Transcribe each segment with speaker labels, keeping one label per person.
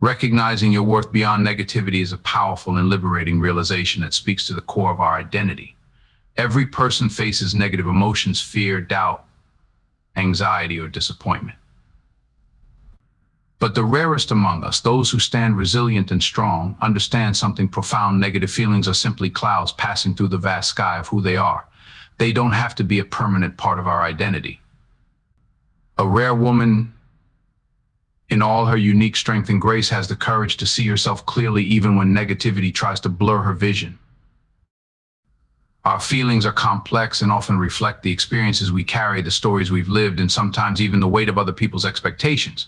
Speaker 1: Recognizing your worth beyond negativity is a powerful and liberating realization that speaks to the core of our identity. Every person faces negative emotions, fear, doubt, anxiety, or disappointment. But the rarest among us, those who stand resilient and strong, understand something profound. Negative feelings are simply clouds passing through the vast sky of who they are. They don't have to be a permanent part of our identity. A rare woman, in all her unique strength and grace, has the courage to see herself clearly even when negativity tries to blur her vision. Our feelings are complex and often reflect the experiences we carry, the stories we've lived, and sometimes even the weight of other people's expectations.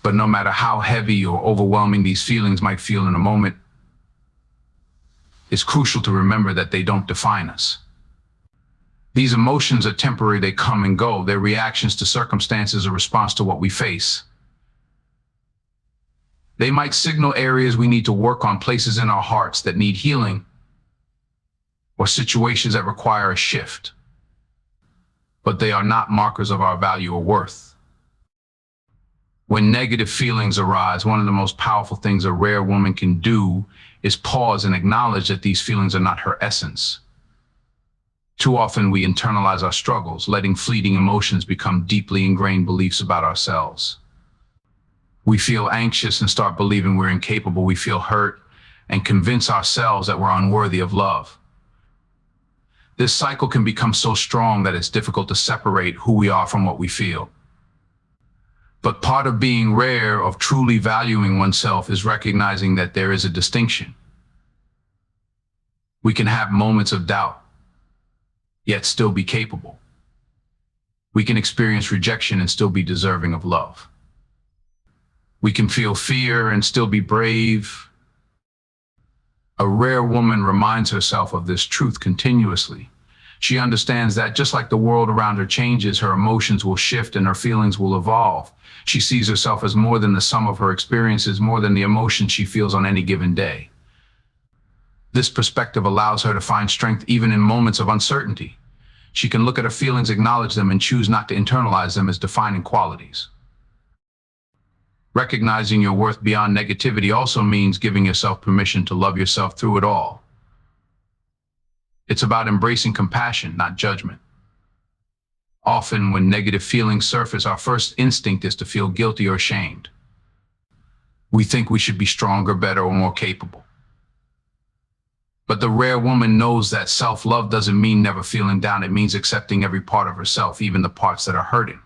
Speaker 1: But no matter how heavy or overwhelming these feelings might feel in a moment, it's crucial to remember that they don't define us. These emotions are temporary, they come and go. They're reactions to circumstances, a response to what we face. They might signal areas we need to work on, places in our hearts that need healing, or situations that require a shift. But they are not markers of our value or worth. When negative feelings arise, one of the most powerful things a rare woman can do is pause and acknowledge that these feelings are not her essence. Too often we internalize our struggles, letting fleeting emotions become deeply ingrained beliefs about ourselves. We feel anxious and start believing we're incapable. We feel hurt and convince ourselves that we're unworthy of love. This cycle can become so strong that it's difficult to separate who we are from what we feel. But part of being rare, of truly valuing oneself, is recognizing that there is a distinction. We can have moments of doubt, yet still be capable. We can experience rejection and still be deserving of love. We can feel fear and still be brave. A rare woman reminds herself of this truth continuously. She understands that just like the world around her changes, her emotions will shift and her feelings will evolve. She sees herself as more than the sum of her experiences, more than the emotions she feels on any given day. This perspective allows her to find strength even in moments of uncertainty. She can look at her feelings, acknowledge them, and choose not to internalize them as defining qualities. Recognizing your worth beyond negativity also means giving yourself permission to love yourself through it all. It's about embracing compassion, not judgment. Often, when negative feelings surface, our first instinct is to feel guilty or ashamed. We think we should be stronger, better, or more capable. But the rare woman knows that self-love doesn't mean never feeling down. It means accepting every part of herself, even the parts that are hurting.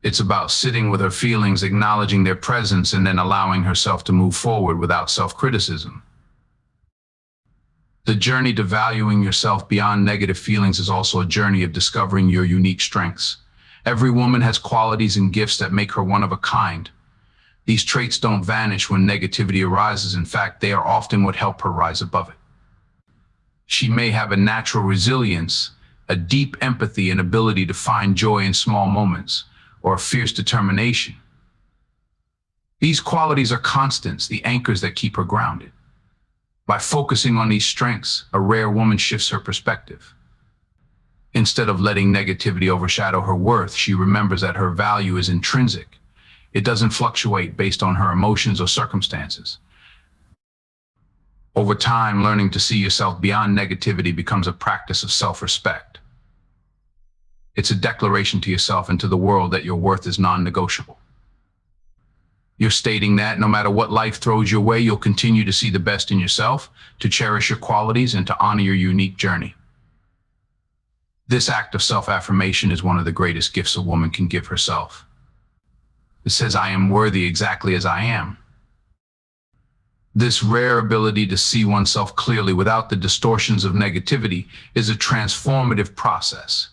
Speaker 1: It's about sitting with her feelings, acknowledging their presence, and then allowing herself to move forward without self-criticism. The journey to valuing yourself beyond negative feelings is also a journey of discovering your unique strengths. Every woman has qualities and gifts that make her one of a kind. These traits don't vanish when negativity arises. In fact, they are often what help her rise above it. She may have a natural resilience, a deep empathy, and ability to find joy in small moments, or a fierce determination. These qualities are constants, the anchors that keep her grounded. By focusing on these strengths, a rare woman shifts her perspective. Instead of letting negativity overshadow her worth, she remembers that her value is intrinsic. It doesn't fluctuate based on her emotions or circumstances. Over time, learning to see yourself beyond negativity becomes a practice of self-respect. It's a declaration to yourself and to the world that your worth is non-negotiable. You're stating that no matter what life throws your way, you'll continue to see the best in yourself, to cherish your qualities, and to honor your unique journey. This act of self-affirmation is one of the greatest gifts a woman can give herself. It says, I am worthy exactly as I am. This rare ability to see oneself clearly without the distortions of negativity is a transformative process.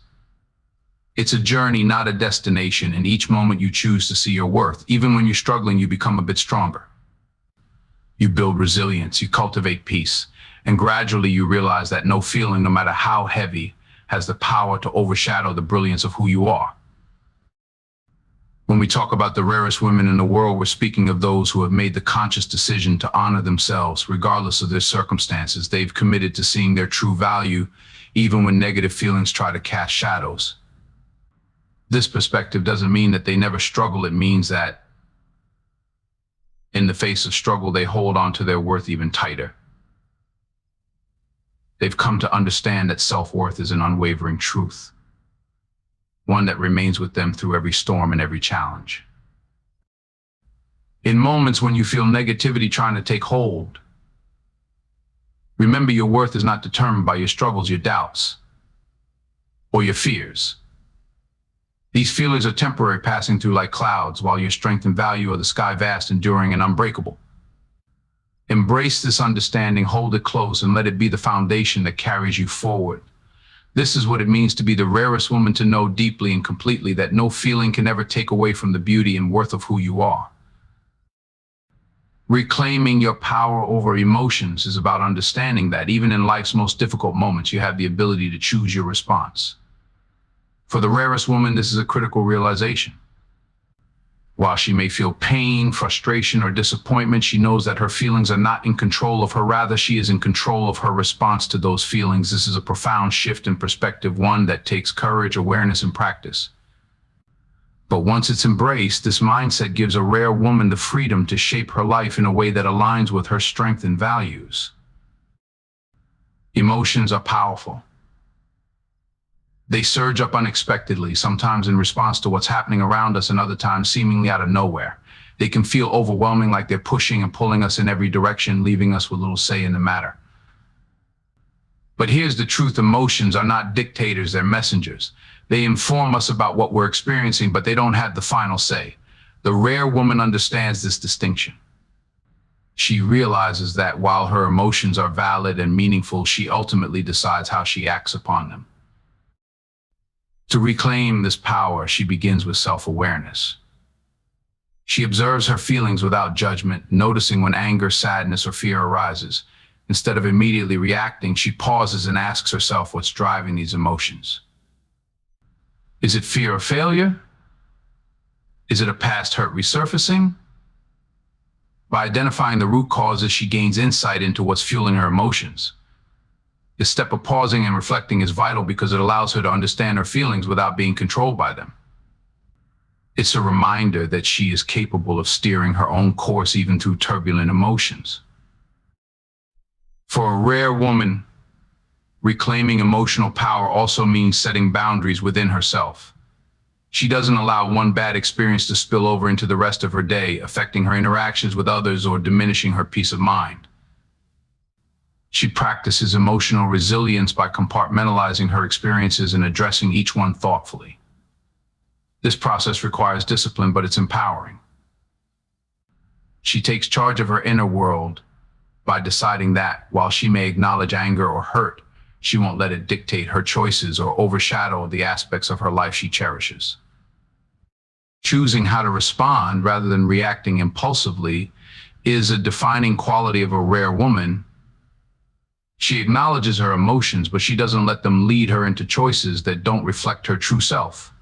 Speaker 1: It's a journey, not a destination, and each moment you choose to see your worth. Even when you're struggling, you become a bit stronger. You build resilience, you cultivate peace, and gradually you realize that no feeling, no matter how heavy, has the power to overshadow the brilliance of who you are. When we talk about the rarest women in the world, we're speaking of those who have made the conscious decision to honor themselves, regardless of their circumstances. They've committed to seeing their true value, even when negative feelings try to cast shadows. This perspective doesn't mean that they never struggle. It means that in the face of struggle, they hold on to their worth even tighter. They've come to understand that self-worth is an unwavering truth, one that remains with them through every storm and every challenge. In moments when you feel negativity trying to take hold, remember your worth is not determined by your struggles, your doubts, or your fears. These feelings are temporary, passing through like clouds, while your strength and value are the sky vast, enduring, and unbreakable. Embrace this understanding, hold it close, and let it be the foundation that carries you forward. This is what it means to be the rarest woman, to know deeply and completely that no feeling can ever take away from the beauty and worth of who you are. Reclaiming your power over emotions is about understanding that even in life's most difficult moments, you have the ability to choose your response. For the rarest woman, this is a critical realization. While she may feel pain, frustration, or disappointment, she knows that her feelings are not in control of her. Rather, she is in control of her response to those feelings. This is a profound shift in perspective, one that takes courage, awareness, and practice. But once it's embraced, this mindset gives a rare woman the freedom to shape her life in a way that aligns with her strength and values. Emotions are powerful. They surge up unexpectedly, sometimes in response to what's happening around us and other times seemingly out of nowhere. They can feel overwhelming, like they're pushing and pulling us in every direction, leaving us with little say in the matter. But here's the truth: emotions are not dictators, they're messengers. They inform us about what we're experiencing, but they don't have the final say. The rare woman understands this distinction. She realizes that while her emotions are valid and meaningful, she ultimately decides how she acts upon them. To reclaim this power, she begins with self-awareness. She observes her feelings without judgment, noticing when anger, sadness, or fear arises. Instead of immediately reacting, she pauses and asks herself what's driving these emotions. Is it fear of failure? Is it a past hurt resurfacing? By identifying the root causes, she gains insight into what's fueling her emotions. This step of pausing and reflecting is vital because it allows her to understand her feelings without being controlled by them. It's a reminder that she is capable of steering her own course even through turbulent emotions. For a rare woman, reclaiming emotional power also means setting boundaries within herself. She doesn't allow one bad experience to spill over into the rest of her day, affecting her interactions with others or diminishing her peace of mind. She practices emotional resilience by compartmentalizing her experiences and addressing each one thoughtfully. This process requires discipline, but it's empowering. She takes charge of her inner world by deciding that, while she may acknowledge anger or hurt, she won't let it dictate her choices or overshadow the aspects of her life she cherishes. Choosing how to respond rather than reacting impulsively is a defining quality of a rare woman. She acknowledges her emotions, but she doesn't let them lead her into choices that don't reflect her true self.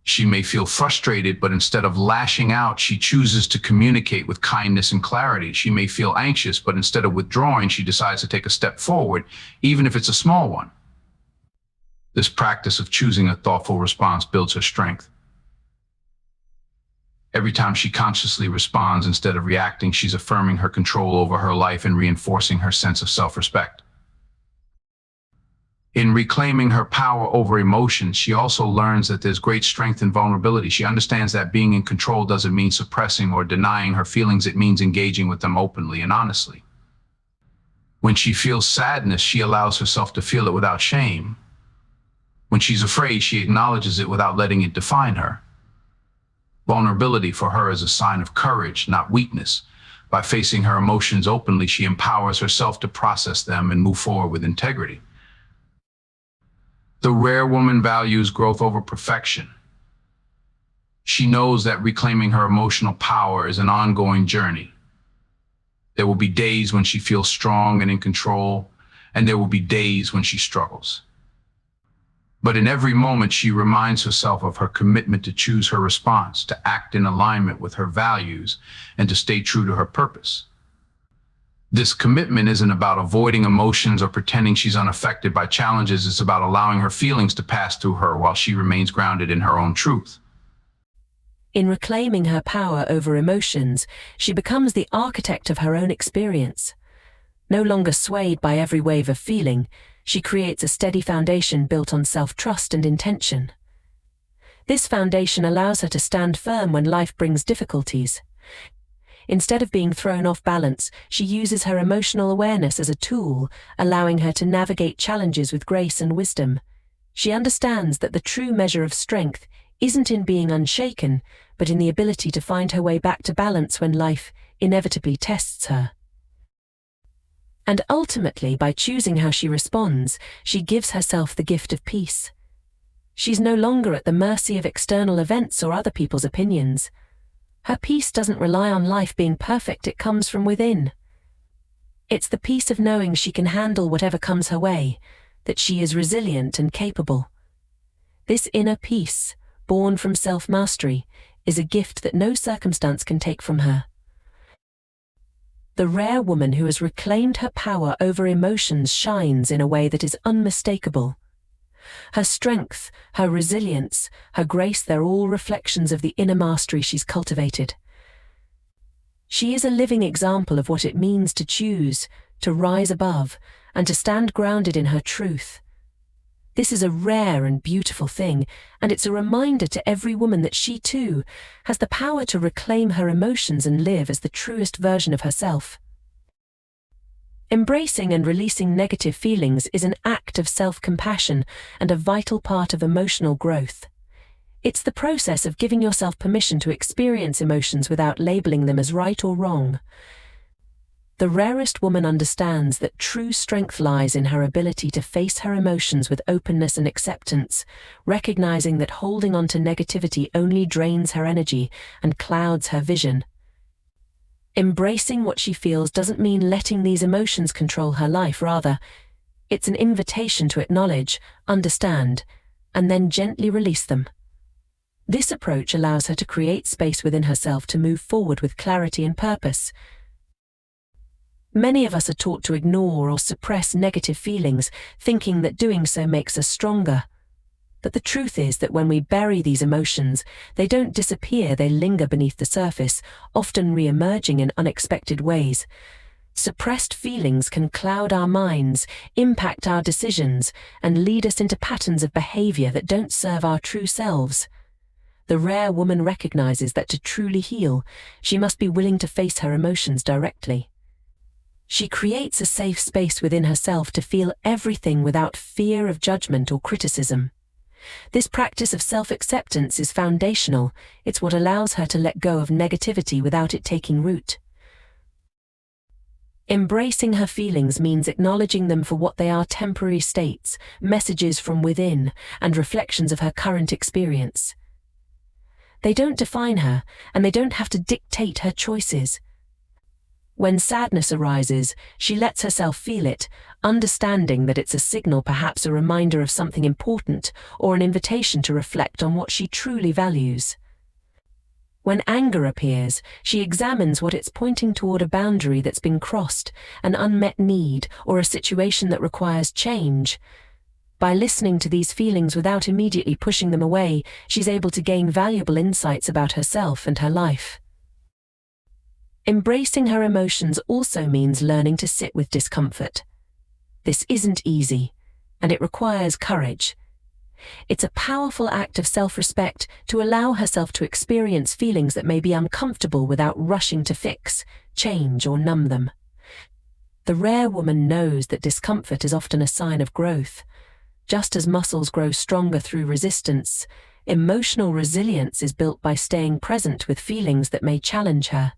Speaker 1: She may feel frustrated, but instead of lashing out, she chooses to communicate with kindness and clarity. She may feel anxious, but instead of withdrawing, she decides to take a step forward, even if it's a small one. This practice of choosing a thoughtful response builds her strength. Every time she consciously responds instead of reacting, she's affirming her control over her life and reinforcing her sense of self-respect. In reclaiming her power over emotions, she also learns that there's great strength in vulnerability. She understands that being in control doesn't mean suppressing or denying her feelings. It means engaging with them openly and honestly. When she feels sadness, she allows herself to feel it without shame. When she's afraid, she acknowledges it without letting it define her. Vulnerability for her is a sign of courage, not weakness. By facing her emotions openly, she empowers herself to process them and move forward with integrity. The rare woman values growth over perfection. She knows that reclaiming her emotional power is an ongoing journey. There will be days when she feels strong and in control, and there will be days when she struggles. But in every moment, she reminds herself of her commitment to choose her response, to act in alignment with her values, and to stay true to her purpose. This commitment isn't about avoiding emotions or pretending she's unaffected by challenges. It's about allowing her feelings to pass through her while she remains grounded in her own truth.
Speaker 2: In reclaiming her power over emotions, she becomes the architect of her own experience. No longer swayed by every wave of feeling, she creates a steady foundation built on self-trust and intention. This foundation allows her to stand firm when life brings difficulties. Instead of being thrown off balance, she uses her emotional awareness as a tool, allowing her to navigate challenges with grace and wisdom. She understands that the true measure of strength isn't in being unshaken, but in the ability to find her way back to balance when life inevitably tests her. And ultimately, by choosing how she responds, she gives herself the gift of peace. She's no longer at the mercy of external events or other people's opinions. Her peace doesn't rely on life being perfect, it comes from within. It's the peace of knowing she can handle whatever comes her way, that she is resilient and capable. This inner peace, born from self-mastery, is a gift that no circumstance can take from her. The rare woman who has reclaimed her power over emotions shines in a way that is unmistakable. Her strength, her resilience, her grace, they're all reflections of the inner mastery she's cultivated. She is a living example of what it means to choose, to rise above, and to stand grounded in her truth. This is a rare and beautiful thing, and it's a reminder to every woman that she too has the power to reclaim her emotions and live as the truest version of herself. Embracing and releasing negative feelings is an act of self-compassion and a vital part of emotional growth. It's the process of giving yourself permission to experience emotions without labeling them as right or wrong. The rarest woman understands that true strength lies in her ability to face her emotions with openness and acceptance, recognizing that holding on to negativity only drains her energy and clouds her vision. Embracing what she feels doesn't mean letting these emotions control her life. Rather, it's an invitation to acknowledge, understand, and then gently release them. This approach allows her to create space within herself to move forward with clarity and purpose. Many of us are taught to ignore or suppress negative feelings, thinking that doing so makes us stronger. But the truth is that when we bury these emotions, they don't disappear, they linger beneath the surface, often re-emerging in unexpected ways. Suppressed feelings can cloud our minds, impact our decisions, and lead us into patterns of behavior that don't serve our true selves. The rare woman recognizes that to truly heal, she must be willing to face her emotions directly. She creates a safe space within herself to feel everything without fear of judgment or criticism. This practice of self-acceptance is foundational. It's what allows her to let go of negativity without it taking root. Embracing her feelings means acknowledging them for what they are: temporary states, messages from within, and reflections of her current experience. They don't define her, and they don't have to dictate her choices. When sadness arises, she lets herself feel it, understanding that it's a signal, perhaps a reminder of something important, or an invitation to reflect on what she truly values. When anger appears, she examines what it's pointing toward: a boundary that's been crossed, an unmet need, or a situation that requires change. By listening to these feelings without immediately pushing them away, she's able to gain valuable insights about herself and her life. Embracing her emotions also means learning to sit with discomfort. This isn't easy, and it requires courage. It's a powerful act of self-respect to allow herself to experience feelings that may be uncomfortable without rushing to fix, change, or numb them. The rare woman knows that discomfort is often a sign of growth. Just as muscles grow stronger through resistance, emotional resilience is built by staying present with feelings that may challenge her.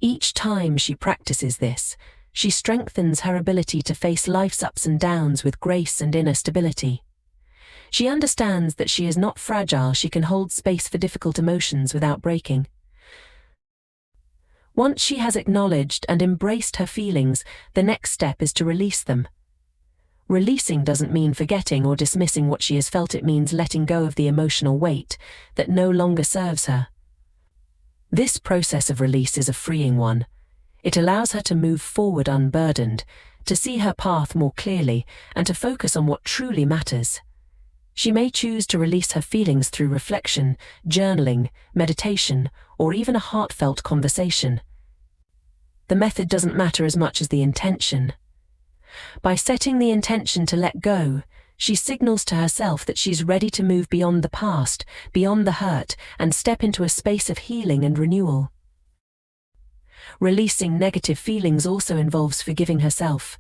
Speaker 2: Each time she practices this, she strengthens her ability to face life's ups and downs with grace and inner stability. She understands that she is not fragile. She can hold space for difficult emotions without breaking. Once she has acknowledged and embraced her feelings, the next step is to release them. Releasing doesn't mean forgetting or dismissing what she has felt. It means letting go of the emotional weight that no longer serves her. This process of release is a freeing one. It allows her to move forward unburdened, to see her path more clearly, and to focus on what truly matters. She may choose to release her feelings through reflection, journaling, meditation, or even a heartfelt conversation. The method doesn't matter as much as the intention. By setting the intention to let go, she signals to herself that she's ready to move beyond the past, beyond the hurt, and step into a space of healing and renewal. Releasing negative feelings also involves forgiving herself.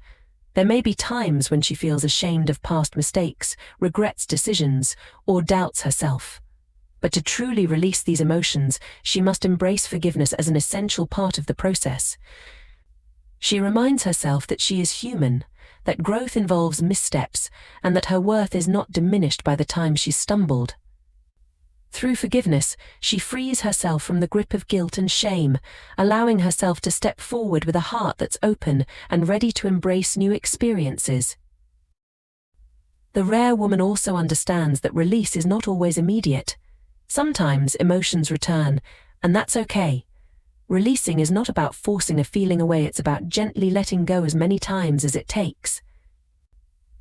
Speaker 2: There may be times when she feels ashamed of past mistakes, regrets decisions, or doubts herself. But to truly release these emotions, she must embrace forgiveness as an essential part of the process. She reminds herself that she is human, that growth involves missteps, and that her worth is not diminished by the time she's stumbled. Through forgiveness, she frees herself from the grip of guilt and shame, allowing herself to step forward with a heart that's open and ready to embrace new experiences. The rare woman also understands that release is not always immediate. Sometimes emotions return, and that's okay. Releasing is not about forcing a feeling away, it's about gently letting go as many times as it takes.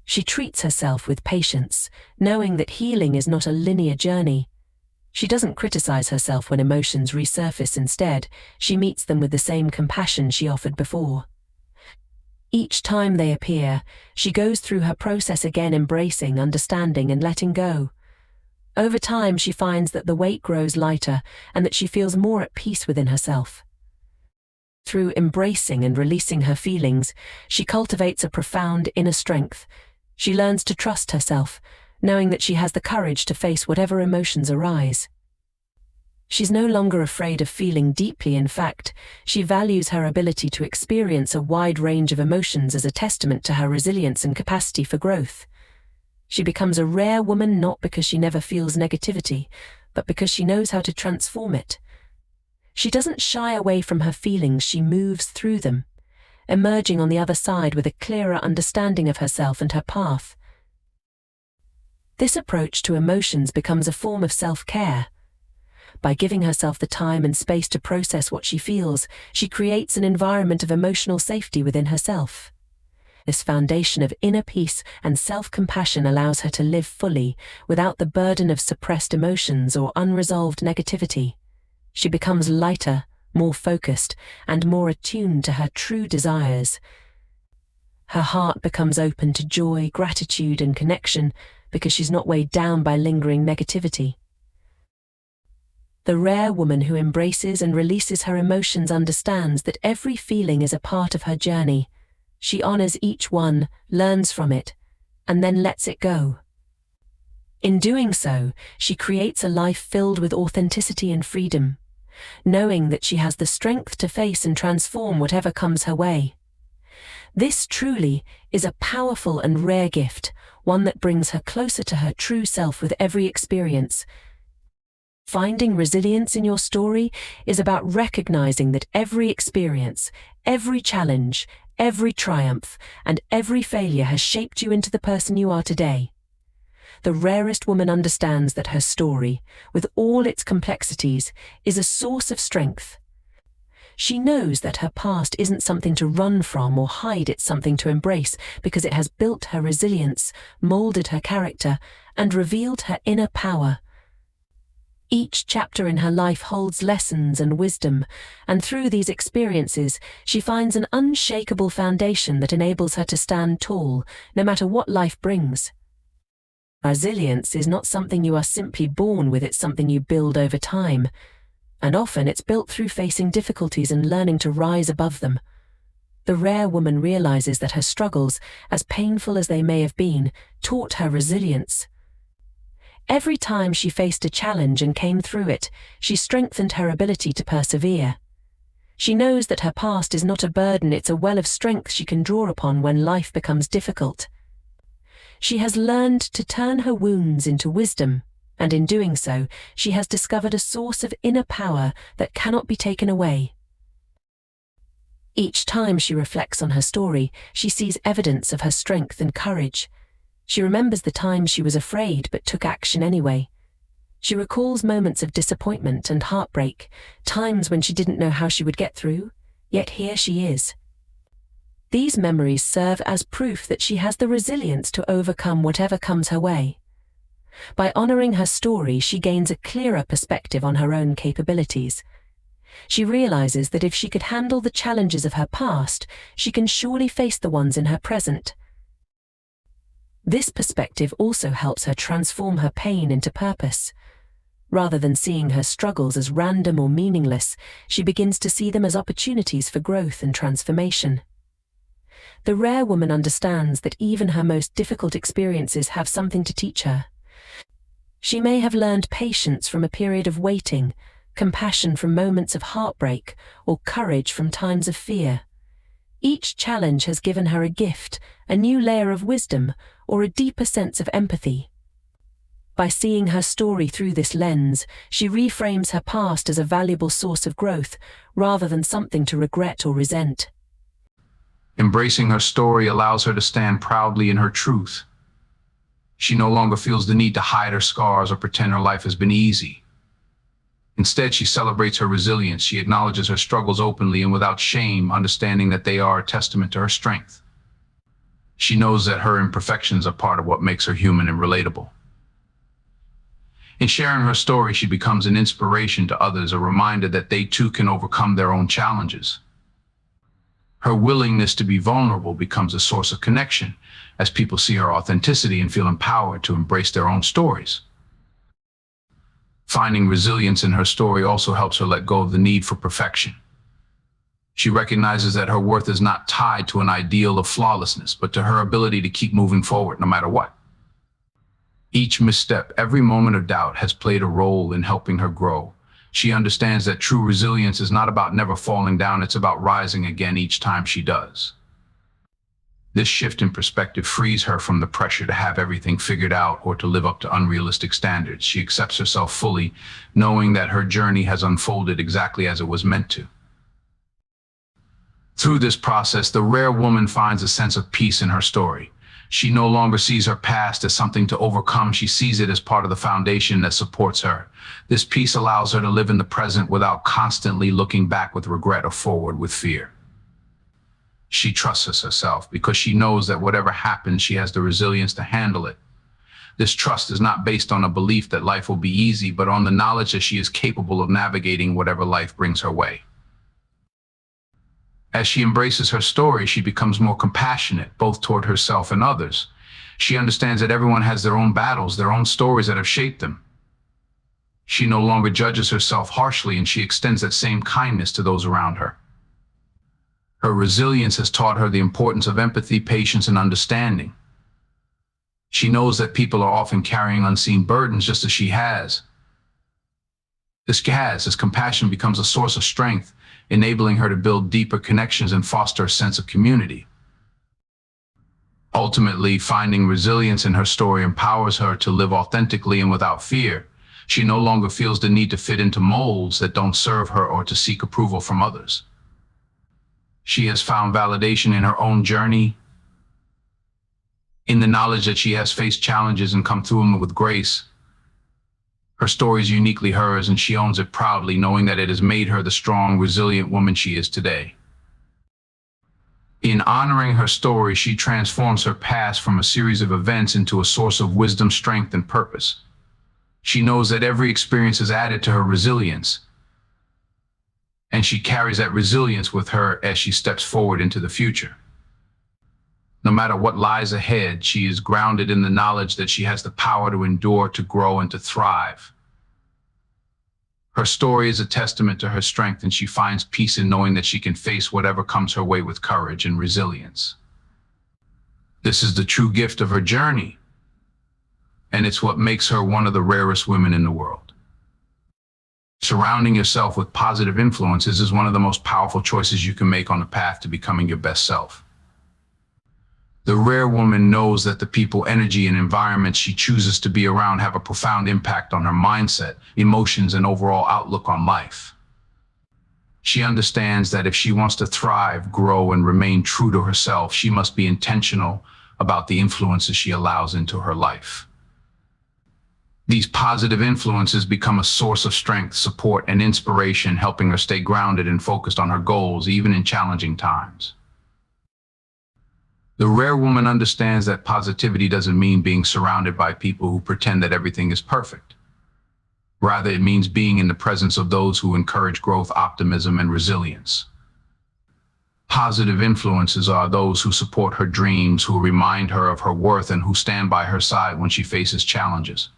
Speaker 2: She treats herself with patience, knowing that healing is not a linear journey. She doesn't criticize herself when emotions resurface. Instead, she meets them with the same compassion she offered before. Each time they appear, she goes through her process again, embracing, understanding, and letting go. Over time, she finds that the weight grows lighter and that she feels more at peace within herself. Through embracing and releasing her feelings, she cultivates a profound inner strength. She learns to trust herself, knowing that she has the courage to face whatever emotions arise. She's no longer afraid of feeling deeply. In fact, she values her ability to experience a wide range of emotions as a testament to her resilience and capacity for growth. She becomes a rare woman not because she never feels negativity, but because she knows how to transform it. She doesn't shy away from her feelings, she moves through them, emerging on the other side with a clearer understanding of herself and her path. This approach to emotions becomes a form of self-care. By giving herself the time and space to process what she feels, she creates an environment of emotional safety within herself. This foundation of inner peace and self-compassion allows her to live fully, without the burden of suppressed emotions or unresolved negativity. She becomes lighter, more focused, and more attuned to her true desires. Her heart becomes open to joy, gratitude, and connection because she's not weighed down by lingering negativity. The rare woman who embraces and releases her emotions understands that every feeling is a part of her journey. She honors each one, learns from it, and then lets it go. In doing so, she creates a life filled with authenticity and freedom, knowing that she has the strength to face and transform whatever comes her way. This truly is a powerful and rare gift, one that brings her closer to her true self with every experience. Finding resilience in your story is about recognizing that every experience, every challenge, every triumph, and every failure has shaped you into the person you are today. The rarest woman understands that her story, with all its complexities, is a source of strength. She knows that her past isn't something to run from or hide, it's something to embrace because it has built her resilience, molded her character, and revealed her inner power. Each chapter in her life holds lessons and wisdom, and through these experiences, she finds an unshakable foundation that enables her to stand tall, no matter what life brings. Resilience is not something you are simply born with, it's something you build over time, and often it's built through facing difficulties and learning to rise above them. The rare woman realizes that her struggles, as painful as they may have been, taught her resilience. Every time she faced a challenge and came through it, she strengthened her ability to persevere. She knows that her past is not a burden, it's a well of strength she can draw upon when life becomes difficult. She has learned to turn her wounds into wisdom, and in doing so, she has discovered a source of inner power that cannot be taken away. Each time she reflects on her story, she sees evidence of her strength and courage. She remembers the times she was afraid but took action anyway. She recalls moments of disappointment and heartbreak, times when she didn't know how she would get through, Yet here she is. These memories serve as proof that she has the resilience to overcome whatever comes her way. By honoring her story, she gains a clearer perspective on her own capabilities. She realizes that if she could handle the challenges of her past, she can surely face the ones in her present. This perspective also helps her transform her pain into purpose. Rather than seeing her struggles as random or meaningless, she begins to see them as opportunities for growth and transformation. The rare woman understands that even her most difficult experiences have something to teach her. She may have learned patience from a period of waiting, compassion from moments of heartbreak, or courage from times of fear. Each challenge has given her a gift, a new layer of wisdom, or a deeper sense of empathy. By seeing her story through this lens, she reframes her past as a valuable source of growth, rather than something to regret or resent.
Speaker 1: Embracing her story allows her to stand proudly in her truth. She no longer feels the need to hide her scars or pretend her life has been easy. Instead, she celebrates her resilience. She acknowledges her struggles openly and without shame, understanding that they are a testament to her strength. She knows that her imperfections are part of what makes her human and relatable. In sharing her story, she becomes an inspiration to others, a reminder that they too can overcome their own challenges. Her willingness to be vulnerable becomes a source of connection, as people see her authenticity and feel empowered to embrace their own stories. Finding resilience in her story also helps her let go of the need for perfection. She recognizes that her worth is not tied to an ideal of flawlessness, but to her ability to keep moving forward no matter what. Each misstep, every moment of doubt has played a role in helping her grow. She understands that true resilience is not about never falling down, it's about rising again each time she does. This shift in perspective frees her from the pressure to have everything figured out or to live up to unrealistic standards. She accepts herself fully, knowing that her journey has unfolded exactly as it was meant to. Through this process, the rare woman finds a sense of peace in her story. She no longer sees her past as something to overcome. She sees it as part of the foundation that supports her. This peace allows her to live in the present without constantly looking back with regret or forward with fear. She trusts herself because she knows that whatever happens, she has the resilience to handle it. This trust is not based on a belief that life will be easy, but on the knowledge that she is capable of navigating whatever life brings her way. As she embraces her story, she becomes more compassionate, both toward herself and others. She understands that everyone has their own battles, their own stories that have shaped them. She no longer judges herself harshly, and she extends that same kindness to those around her. Her resilience has taught her the importance of empathy, patience, and understanding. She knows that people are often carrying unseen burdens just as she has. This compassion becomes a source of strength, enabling her to build deeper connections and foster a sense of community. Ultimately, finding resilience in her story empowers her to live authentically and without fear. She no longer feels the need to fit into molds that don't serve her or to seek approval from others. She has found validation in her own journey, in the knowledge that she has faced challenges and come through them with grace. Her story is uniquely hers, and she owns it proudly, knowing that it has made her the strong, resilient woman she is today. In honoring her story, she transforms her past from a series of events into a source of wisdom, strength, and purpose. She knows that every experience has added to her resilience, and she carries that resilience with her as she steps forward into the future. No matter what lies ahead, she is grounded in the knowledge that she has the power to endure, to grow, and to thrive. Her story is a testament to her strength, and she finds peace in knowing that she can face whatever comes her way with courage and resilience. This is the true gift of her journey, and it's what makes her one of the rarest women in the world. Surrounding yourself with positive influences is one of the most powerful choices you can make on the path to becoming your best self. The rare woman knows that the people, energy, and environments she chooses to be around have a profound impact on her mindset, emotions, and overall outlook on life. She understands that if she wants to thrive, grow, and remain true to herself, she must be intentional about the influences she allows into her life. These positive influences become a source of strength, support, and inspiration, helping her stay grounded and focused on her goals, even in challenging times. The rare woman understands that positivity doesn't mean being surrounded by people who pretend that everything is perfect. Rather, it means being in the presence of those who encourage growth, optimism, and resilience. Positive influences are those who support her dreams, who remind her of her worth, and who stand by her side when she faces challenges.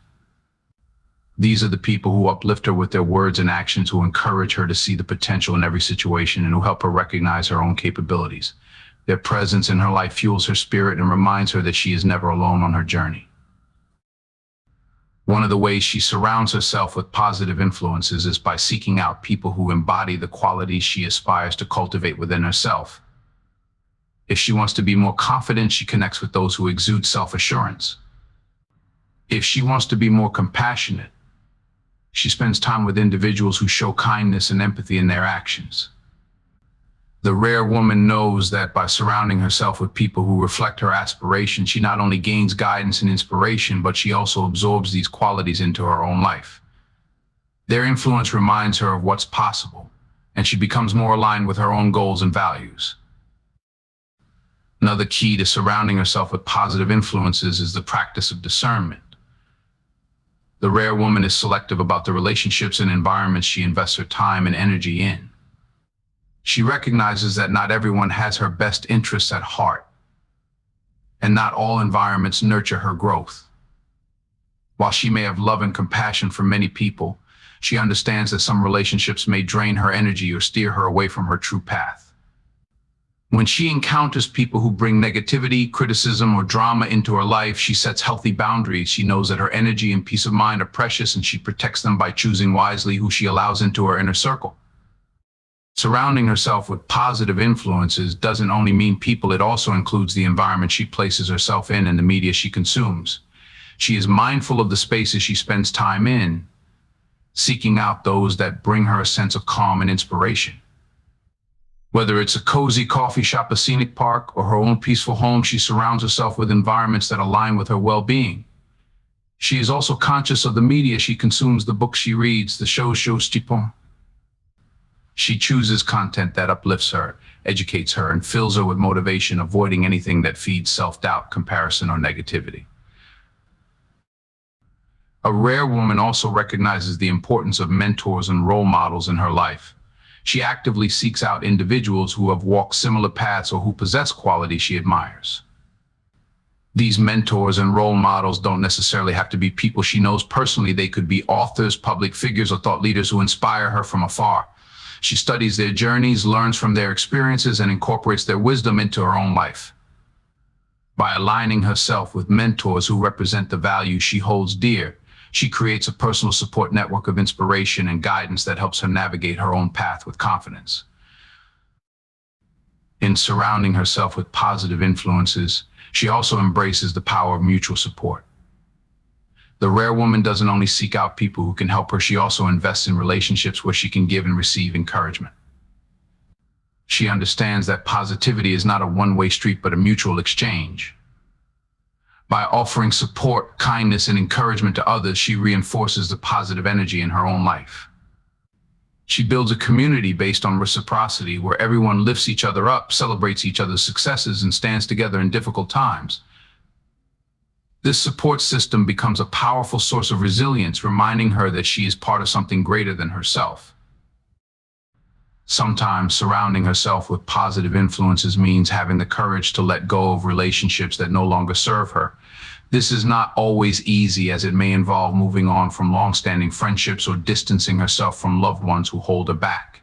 Speaker 1: These are the people who uplift her with their words and actions, who encourage her to see the potential in every situation, and who help her recognize her own capabilities. Their presence in her life fuels her spirit and reminds her that she is never alone on her journey. One of the ways she surrounds herself with positive influences is by seeking out people who embody the qualities she aspires to cultivate within herself. If she wants to be more confident, she connects with those who exude self-assurance. If she wants to be more compassionate, she spends time with individuals who show kindness and empathy in their actions. The rare woman knows that by surrounding herself with people who reflect her aspirations, she not only gains guidance and inspiration, but she also absorbs these qualities into her own life. Their influence reminds her of what's possible, and she becomes more aligned with her own goals and values. Another key to surrounding herself with positive influences is the practice of discernment. The rare woman is selective about the relationships and environments she invests her time and energy in. She recognizes that not everyone has her best interests at heart, and not all environments nurture her growth. While she may have love and compassion for many people, she understands that some relationships may drain her energy or steer her away from her true path. When she encounters people who bring negativity, criticism, or drama into her life, she sets healthy boundaries. She knows that her energy and peace of mind are precious, and she protects them by choosing wisely who she allows into her inner circle. Surrounding herself with positive influences doesn't only mean people, it also includes the environment she places herself in and the media she consumes. She is mindful of the spaces she spends time in, seeking out those that bring her a sense of calm and inspiration. Whether it's a cozy coffee shop, a scenic park, or her own peaceful home, she surrounds herself with environments that align with her well-being. She is also conscious of the media she consumes, the books she reads, the shows she watches. She chooses content that uplifts her, educates her, and fills her with motivation, avoiding anything that feeds self-doubt, comparison, or negativity. A rare woman also recognizes the importance of mentors and role models in her life. She actively seeks out individuals who have walked similar paths or who possess qualities she admires. These mentors and role models don't necessarily have to be people she knows personally. They could be authors, public figures, or thought leaders who inspire her from afar. She studies their journeys, learns from their experiences, and incorporates their wisdom into her own life. By aligning herself with mentors who represent the values she holds dear, she creates a personal support network of inspiration and guidance that helps her navigate her own path with confidence. In surrounding herself with positive influences, she also embraces the power of mutual support. The rare woman doesn't only seek out people who can help her, she also invests in relationships where she can give and receive encouragement. She understands that positivity is not a one-way street, but a mutual exchange. By offering support, kindness, and encouragement to others, she reinforces the positive energy in her own life. She builds a community based on reciprocity, where everyone lifts each other up, celebrates each other's successes, and stands together in difficult times. This support system becomes a powerful source of resilience, reminding her that she is part of something greater than herself. Sometimes surrounding herself with positive influences means having the courage to let go of relationships that no longer serve her. This is not always easy, as it may involve moving on from long-standing friendships or distancing herself from loved ones who hold her back.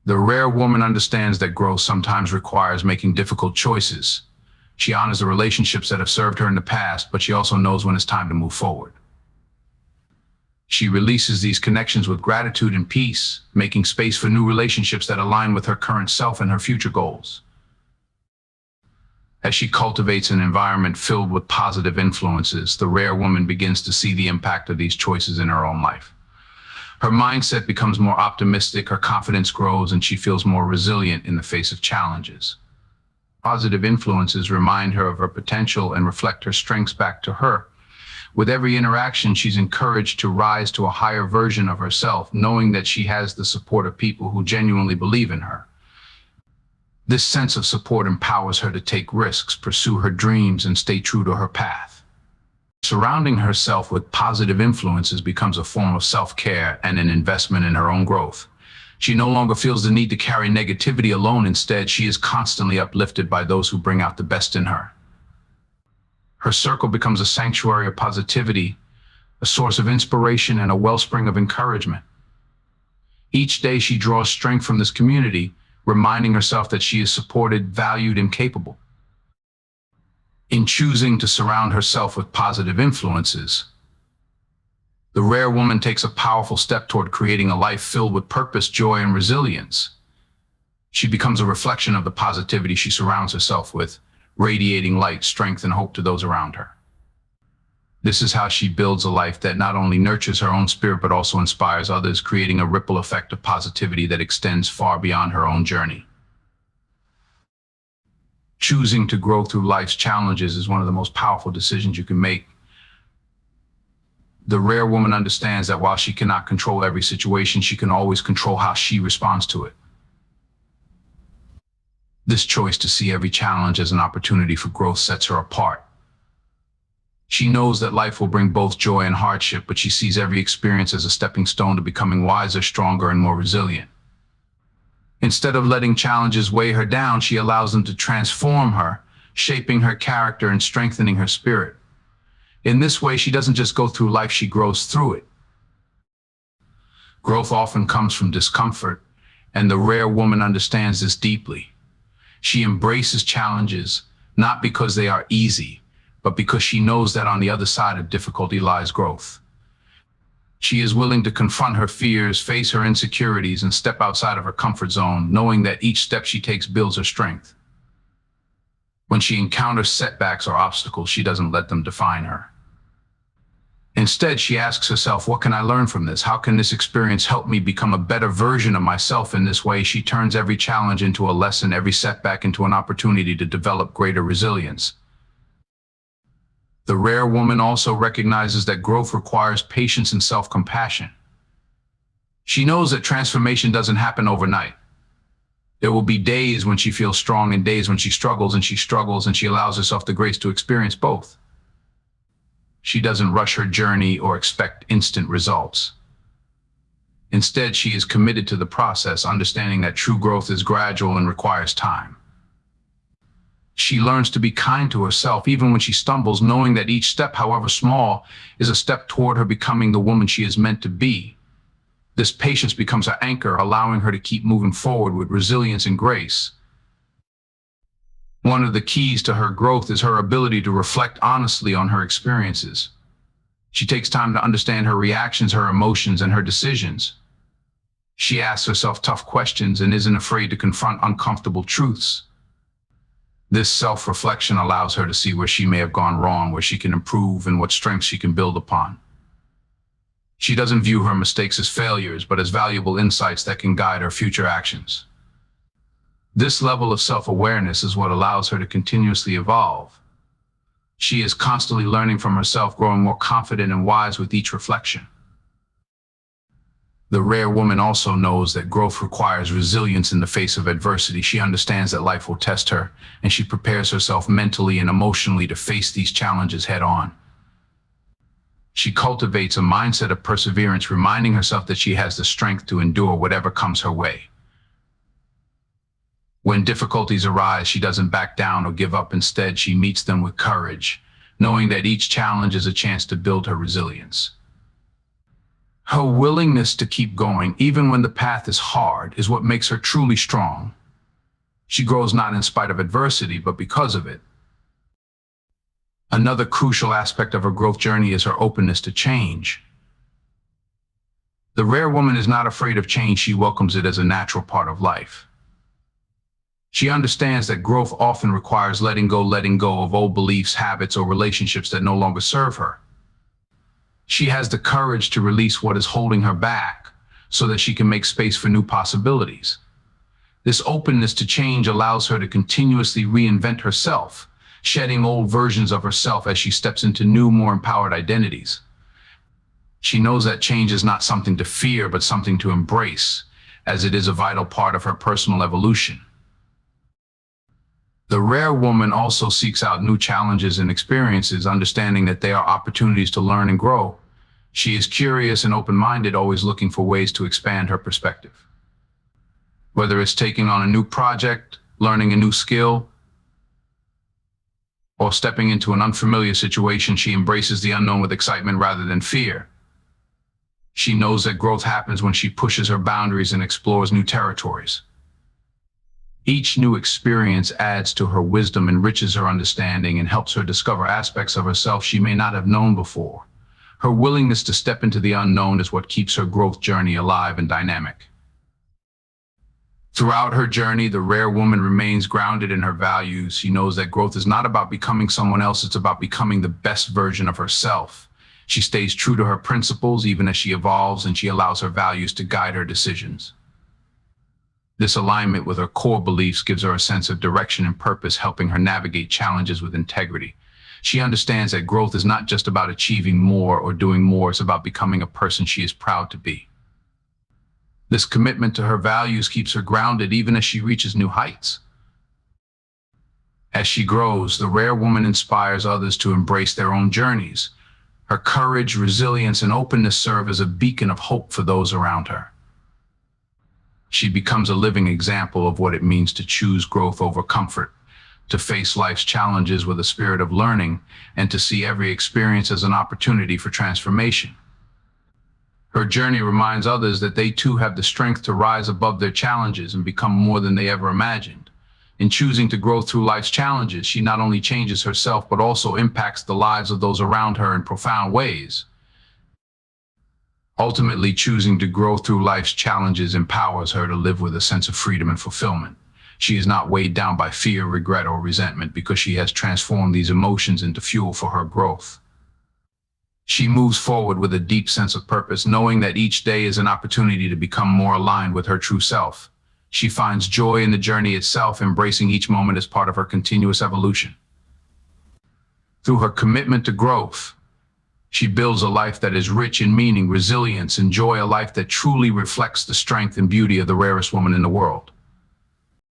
Speaker 1: The rare woman understands that growth sometimes requires making difficult choices. She honors the relationships that have served her in the past, but she also knows when it's time to move forward. She releases these connections with gratitude and peace, making space for new relationships that align with her current self and her future goals. As she cultivates an environment filled with positive influences, the rare woman begins to see the impact of these choices in her own life. Her mindset becomes more optimistic, her confidence grows, and she feels more resilient in the face of challenges. Positive influences remind her of her potential and reflect her strengths back to her. With every interaction, she's encouraged to rise to a higher version of herself, knowing that she has the support of people who genuinely believe in her. This sense of support empowers her to take risks, pursue her dreams, and stay true to her path. Surrounding herself with positive influences becomes a form of self-care and an investment in her own growth. She no longer feels the need to carry negativity alone. Instead, she is constantly uplifted by those who bring out the best in her. Her circle becomes a sanctuary of positivity, a source of inspiration, and a wellspring of encouragement. Each day she draws strength from this community, reminding herself that she is supported, valued, and capable. In choosing to surround herself with positive influences, the rare woman takes a powerful step toward creating a life filled with purpose, joy, and resilience. She becomes a reflection of the positivity she surrounds herself with, radiating light, strength, and hope to those around her. This is how she builds a life that not only nurtures her own spirit but also inspires others, creating a ripple effect of positivity that extends far beyond her own journey. Choosing to grow through life's challenges is one of the most powerful decisions you can make. The rare woman understands that while she cannot control every situation, she can always control how she responds to it. This choice to see every challenge as an opportunity for growth sets her apart. She knows that life will bring both joy and hardship, but she sees every experience as a stepping stone to becoming wiser, stronger, and more resilient. Instead of letting challenges weigh her down, she allows them to transform her, shaping her character and strengthening her spirit. In this way, she doesn't just go through life, she grows through it. Growth often comes from discomfort, and the rare woman understands this deeply. She embraces challenges, not because they are easy, but because she knows that on the other side of difficulty lies growth. She is willing to confront her fears, face her insecurities, and step outside of her comfort zone, knowing that each step she takes builds her strength. When she encounters setbacks or obstacles, she doesn't let them define her. Instead, she asks herself, what can I learn from this? How can this experience help me become a better version of myself? In this way, she turns every challenge into a lesson, every setback into an opportunity to develop greater resilience. The rare woman also recognizes that growth requires patience and self-compassion. She knows that transformation doesn't happen overnight. There will be days when she feels strong and days when she struggles, and she allows herself the grace to experience both. She doesn't rush her journey or expect instant results. Instead, she is committed to the process, understanding that true growth is gradual and requires time. She learns to be kind to herself even when she stumbles, knowing that each step, however small, is a step toward her becoming the woman she is meant to be. This patience becomes her anchor, allowing her to keep moving forward with resilience and grace. One of the keys to her growth is her ability to reflect honestly on her experiences. She takes time to understand her reactions, her emotions, and her decisions. She asks herself tough questions and isn't afraid to confront uncomfortable truths. This self-reflection allows her to see where she may have gone wrong, where she can improve, and what strengths she can build upon. She doesn't view her mistakes as failures, but as valuable insights that can guide her future actions. This level of self-awareness is what allows her to continuously evolve. She is constantly learning from herself, growing more confident and wise with each reflection. The rare woman also knows that growth requires resilience in the face of adversity. She understands that life will test her, and she prepares herself mentally and emotionally to face these challenges head on. She cultivates a mindset of perseverance, reminding herself that she has the strength to endure whatever comes her way. When difficulties arise, she doesn't back down or give up. Instead, she meets them with courage, knowing that each challenge is a chance to build her resilience. Her willingness to keep going, even when the path is hard, is what makes her truly strong. She grows not in spite of adversity, but because of it. Another crucial aspect of her growth journey is her openness to change. The rare woman is not afraid of change. She welcomes it as a natural part of life. She understands that growth often requires letting go of old beliefs, habits, or relationships that no longer serve her. She has the courage to release what is holding her back so that she can make space for new possibilities. This openness to change allows her to continuously reinvent herself, shedding old versions of herself as she steps into new, more empowered identities. She knows that change is not something to fear, but something to embrace, as it is a vital part of her personal evolution. The rare woman also seeks out new challenges and experiences, understanding that they are opportunities to learn and grow. She is curious and open-minded, always looking for ways to expand her perspective. Whether it's taking on a new project, learning a new skill, or stepping into an unfamiliar situation, she embraces the unknown with excitement rather than fear. She knows that growth happens when she pushes her boundaries and explores new territories. Each new experience adds to her wisdom, enriches her understanding, and helps her discover aspects of herself she may not have known before. Her willingness to step into the unknown is what keeps her growth journey alive and dynamic. Throughout her journey, the rare woman remains grounded in her values. She knows that growth is not about becoming someone else, it's about becoming the best version of herself. She stays true to her principles even as she evolves, and she allows her values to guide her decisions. This alignment with her core beliefs gives her a sense of direction and purpose, helping her navigate challenges with integrity. She understands that growth is not just about achieving more or doing more, it's about becoming a person she is proud to be. This commitment to her values keeps her grounded even as she reaches new heights. As she grows, the rare woman inspires others to embrace their own journeys. Her courage, resilience, and openness serve as a beacon of hope for those around her. She becomes a living example of what it means to choose growth over comfort, to face life's challenges with a spirit of learning, and to see every experience as an opportunity for transformation. Her journey reminds others that they too have the strength to rise above their challenges and become more than they ever imagined. In choosing to grow through life's challenges, she not only changes herself, but also impacts the lives of those around her in profound ways. Ultimately, choosing to grow through life's challenges empowers her to live with a sense of freedom and fulfillment. She is not weighed down by fear, regret, or resentment because she has transformed these emotions into fuel for her growth. She moves forward with a deep sense of purpose, knowing that each day is an opportunity to become more aligned with her true self. She finds joy in the journey itself, embracing each moment as part of her continuous evolution. Through her commitment to growth, she builds a life that is rich in meaning, resilience, and joy, a life that truly reflects the strength and beauty of the rarest woman in the world.